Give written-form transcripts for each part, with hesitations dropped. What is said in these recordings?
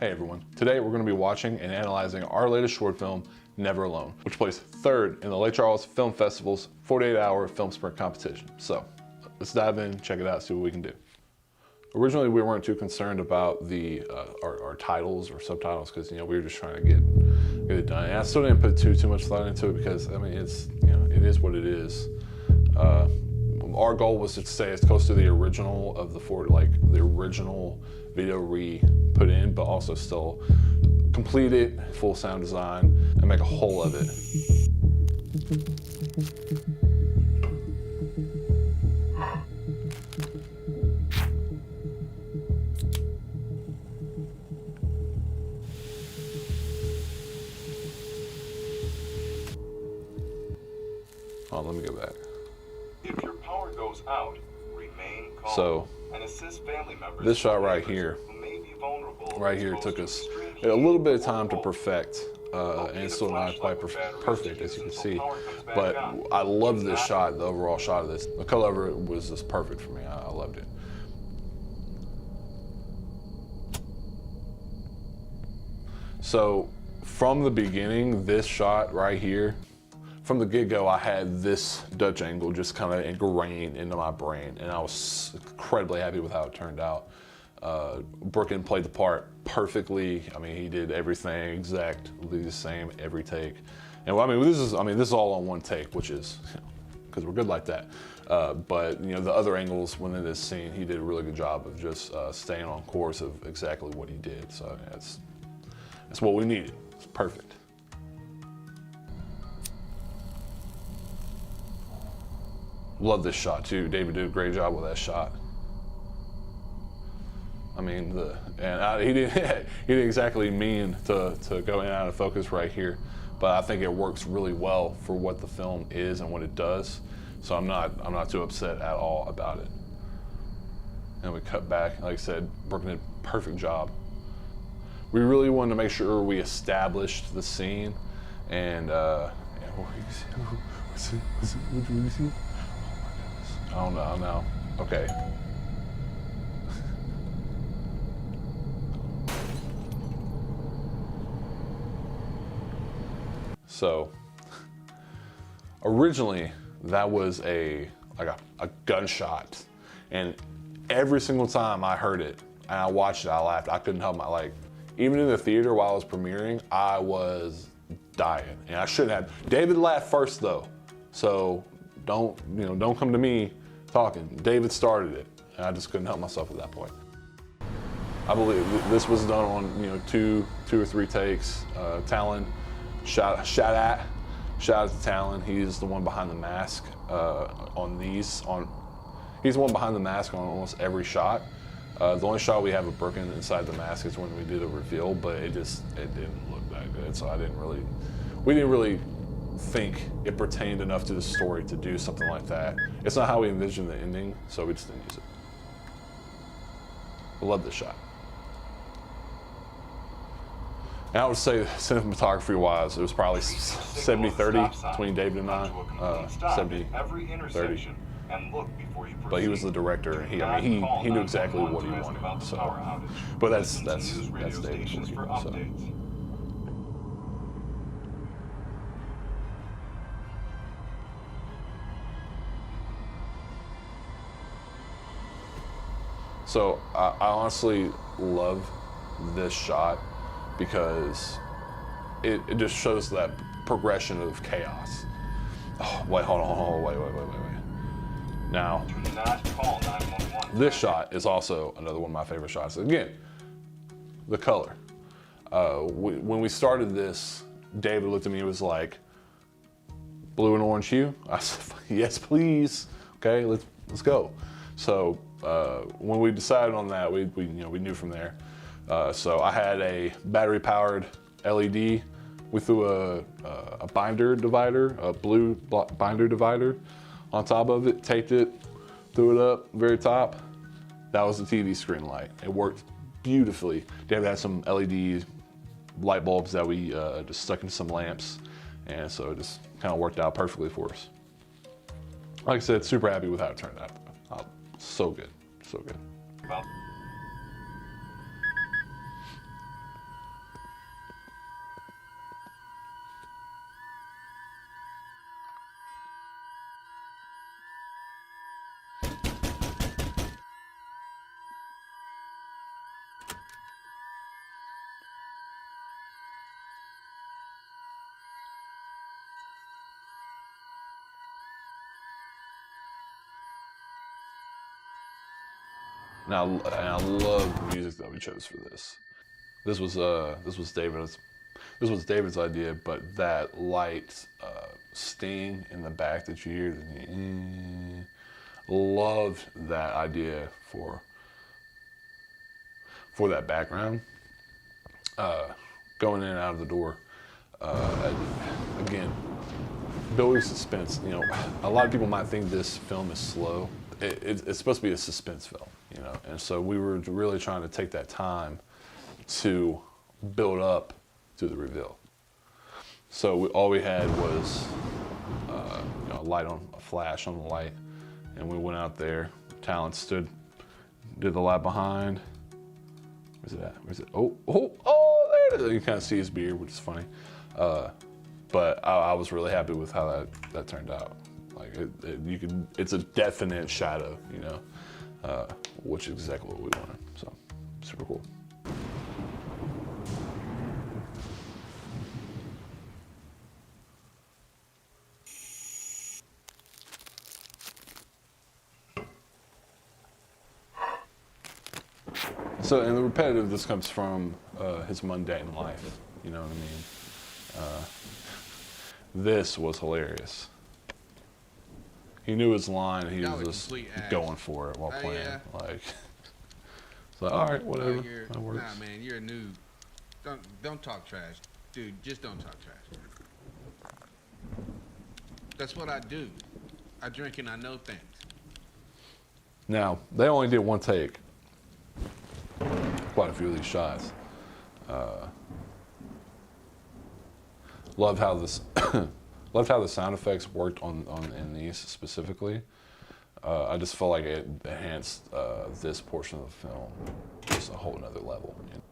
Hey everyone, today we're going to be watching and analyzing our latest short film, Never Alone, which placed third in the Lake Charles Film Festival's 48-hour film sprint competition. So let's dive in, check it out, see what we can do. Originally, we weren't too concerned about the our titles or subtitles because we were just trying to get it done. And I still didn't put too much thought into it because I mean it's it is what it is. Our goal was to stay as close to the original of the original video put in, but also still complete it, full sound design, and make a whole of it. Oh, let me go back. If your power goes out, remain calm. So, and assist family members this shot right here, took us a little bit of time to perfect, and it's still not quite perfect as you can see. But I love this shot, the overall shot of this. The color of it was just perfect for me. I loved it. So, from the beginning, this shot right here, from the get-go, I had this Dutch angle just kind of ingrained into my brain, and I was incredibly happy with how it turned out. Brooklyn played the part perfectly. I mean, he did everything exactly the same every take. And I mean, this is all on one take, which is because we're good like that. But the other angles within this scene, he did a really good job of just staying on course of exactly what he did. So that's what we needed. It's perfect. Love this shot too. David did a great job with that shot. I mean, he didn't exactly mean to go in and out of focus right here, but I think it works really well for what the film is and what it does. So I'm not too upset at all about it. And we cut back. Like I said, Brooklyn did a perfect job. We really wanted to make sure we established the scene, and what do you see? Oh no. Okay. So, originally that was a gunshot, and every single time I heard it and I watched it, I laughed. I couldn't help even in the theater while I was premiering, I was dying, and I shouldn't have. David laughed first though, so don't come to me talking. David started it, and I just couldn't help myself at that point. I believe this was done on two or three takes. Talon, shout out to Talon. He's the one behind the mask he's the one behind the mask on almost every shot. The only shot we have of Brooklyn inside the mask is when we did a reveal, but it didn't look that good. So we didn't really think it pertained enough to the story to do something like that. It's not how we envisioned the ending, so we just didn't use it. I love this shot. And I would say cinematography wise, it was probably 70-30 between David and I, 70-30. But he was the director, and he knew exactly what he wanted. So, but that's David for you. So. So I honestly love this shot because it just shows that progression of chaos. Oh, wait, hold on, wait. Now, this shot is also another one of my favorite shots. Again, the color. When we started this, David looked at me and was like, blue and orange hue? I said, yes, please. Okay, let's go. So when we decided on that, we knew from there. So I had a battery-powered LED. We threw a binder divider, a blue binder divider on top of it, taped it, threw it up very top. That was the TV screen light. It worked beautifully. David had some LED light bulbs that we just stuck into some lamps, and so it just kind of worked out perfectly for us. Like I said, super happy with how it turned out. So good, so good. and I love the music that we chose for this. This was David's idea, but that light sting in the back that you hear, loved that idea for that background. Going in and out of the door, again, building suspense. You know, a lot of people might think this film is slow. It's supposed to be a suspense film, you know, and so we were really trying to take that time to build up to the reveal. So all we had was you know, a flash on the light, and we went out there. Talent did the light behind. Where's it at? Where's it? Oh, there it is. You kind of see his beard, which is funny. But I was really happy with how that turned out. Like it's a definite shadow, you know, which is exactly what we wanted. So super cool. So, and the repetitive, this comes from his mundane life, you know what I mean? This was hilarious. He knew his line, and he was just going for it while playing. Yeah. Like, it's like, all right, whatever, that works. Nah, man, you're a noob. Don't talk trash. Dude, just don't talk trash. That's what I do. I drink and I know things. Now, they only did one take. Quite a few of these shots. Loved how the sound effects worked in these specifically. I just felt like it enhanced this portion of the film just a whole nother level. You know?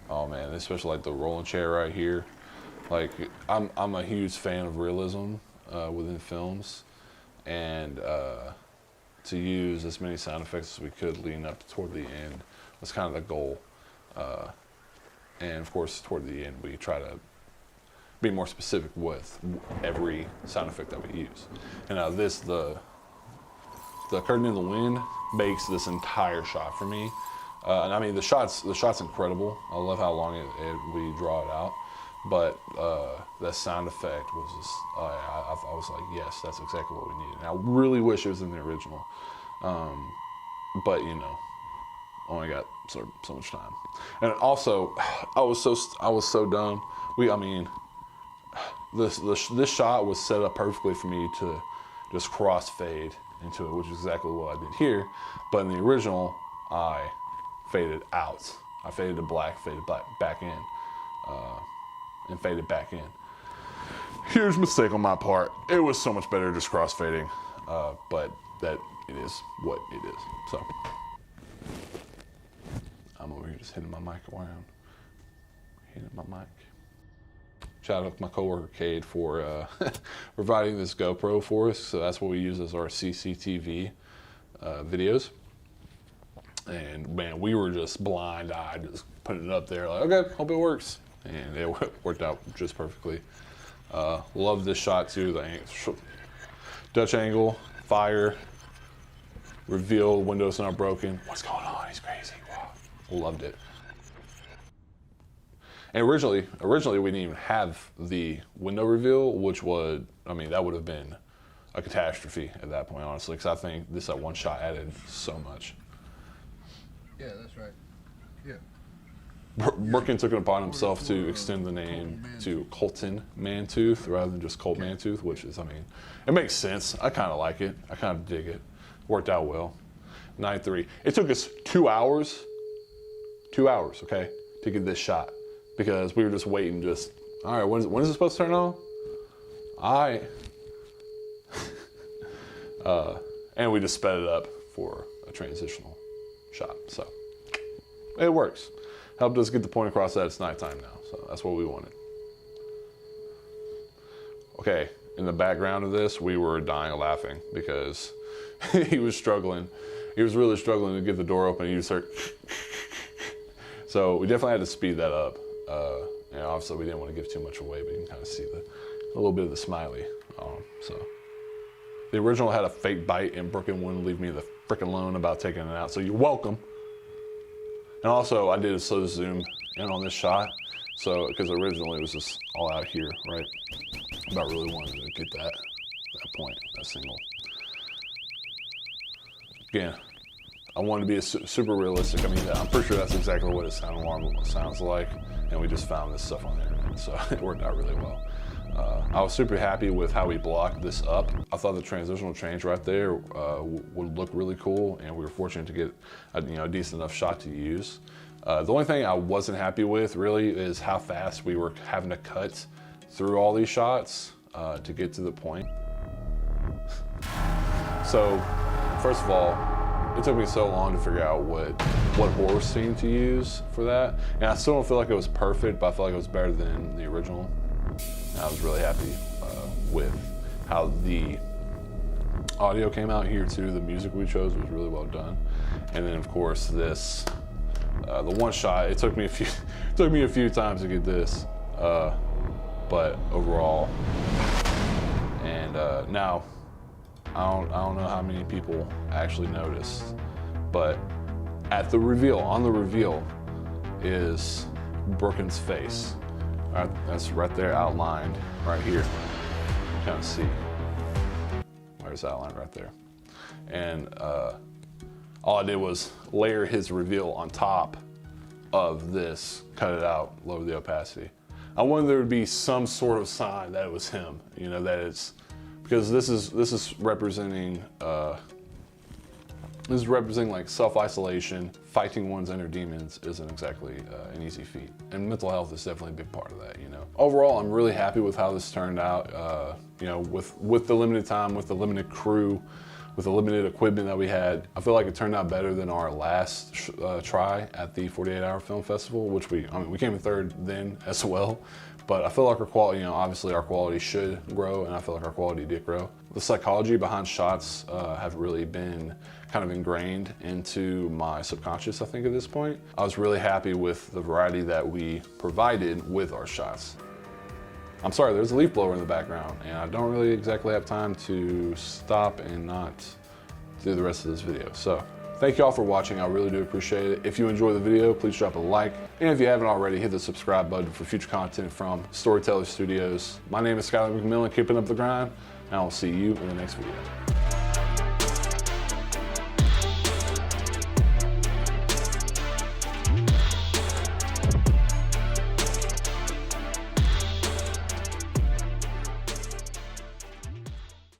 Oh man, especially like the rolling chair right here. Like I'm a huge fan of realism within films, and to use as many sound effects as we could leading up toward the end was kind of the goal. And of course, toward the end, we try to be more specific with every sound effect that we use. And now the curtain in the wind makes this entire shot for me. And I mean, the shot's incredible. I love how long we draw it out. But that sound effect was just, I was like, yes, that's exactly what we needed. And I really wish it was in the original. But, you know, only got so much time. And also, I was so dumb. This shot was set up perfectly for me to just crossfade into it, which is exactly what I did here. But in the original, I faded out. I faded to black, back in, and faded back in. Huge mistake on my part. It was so much better just crossfading, but that it is what it is. So I'm over here just hitting my mic around. Hitting my mic. Shout out to my coworker Cade for providing this GoPro for us. So that's what we use as our CCTV videos. And man, we were just blind-eyed, just putting it up there like, okay, hope it works. And it worked out just perfectly. Love this shot too, the Dutch angle, fire, reveal, windows not broken. What's going on? He's crazy. Wow. Loved it. And originally we didn't even have the window reveal, which would, I mean, that would have been a catastrophe at that point, honestly, because I think this one shot added so much. Yeah, that's right. Yeah. Birkin took it upon himself to extend the name to Colton Mantooth rather than just Colt Mantooth, which is, I mean, it makes sense. I kind of like it. I kind of dig it. Worked out well. 9-3. It took us 2 hours, okay, to get this shot because we were just waiting. Just all right. When is it supposed to turn on? All right. And we just sped it up for a transitional shot. So it works. Helped us get the point across that it's nighttime now. So that's what we wanted. Okay, in the background of this, we were dying of laughing because he was struggling. he was really struggling to get the door open. He just heard. So we definitely had to speed that up. Obviously we didn't want to give too much away, but you can kind of see a little bit of the smiley on him. So the original had a fake bite, and Brooklyn wouldn't leave me the frickin' loan about taking it out. So you're welcome. And also I did a slow zoom in on this shot. So, because originally it was just all out here, right? But I really wanted to get that point, that single. Again, I wanted to be super realistic. I mean, I'm pretty sure that's exactly what a sound alarm sounds like, and we just found this stuff on the internet, so it worked out really well. I was super happy with how we blocked this up. I thought the transitional change right there would look really cool, and we were fortunate to get a decent enough shot to use. The only thing I wasn't happy with really is how fast we were having to cut through all these shots to get to the point. So, first of all, it took me so long to figure out what horror scene to use for that. And I still don't feel like it was perfect, but I feel like it was better than the original. And I was really happy with how the audio came out here too. The music we chose was really well done. And then of course this, the one shot, it took me a few times to get this, but overall. And now, I don't know how many people actually noticed, but at the reveal, on the reveal, is Brooklyn's face. All right, that's right there outlined, right here. You kind of see where it's outlined right there. And all I did was layer his reveal on top of this, cut it out, lower the opacity. I wanted there to be some sort of sign that it was him, that it's, because this is representing like self-isolation. Fighting one's inner demons isn't exactly an easy feat, and mental health is definitely a big part of that. Overall, I'm really happy with how this turned out. With the limited time, with the limited crew, with the limited equipment that we had, I feel like it turned out better than our last try at the 48-hour film festival, which we came in third then as well. But I feel like our quality, obviously our quality should grow, and I feel like our quality did grow. The psychology behind shots have really been kind of ingrained into my subconscious, I think, at this point. I was really happy with the variety that we provided with our shots. I'm sorry, there's a leaf blower in the background, and I don't really exactly have time to stop and not do the rest of this video. So, thank you all for watching. I really do appreciate it. If you enjoy the video, please drop a like. And if you haven't already, hit the subscribe button for future content from Storyteller Studios. My name is Skylar McMillan, keeping up the grind, and I will see you in the next video.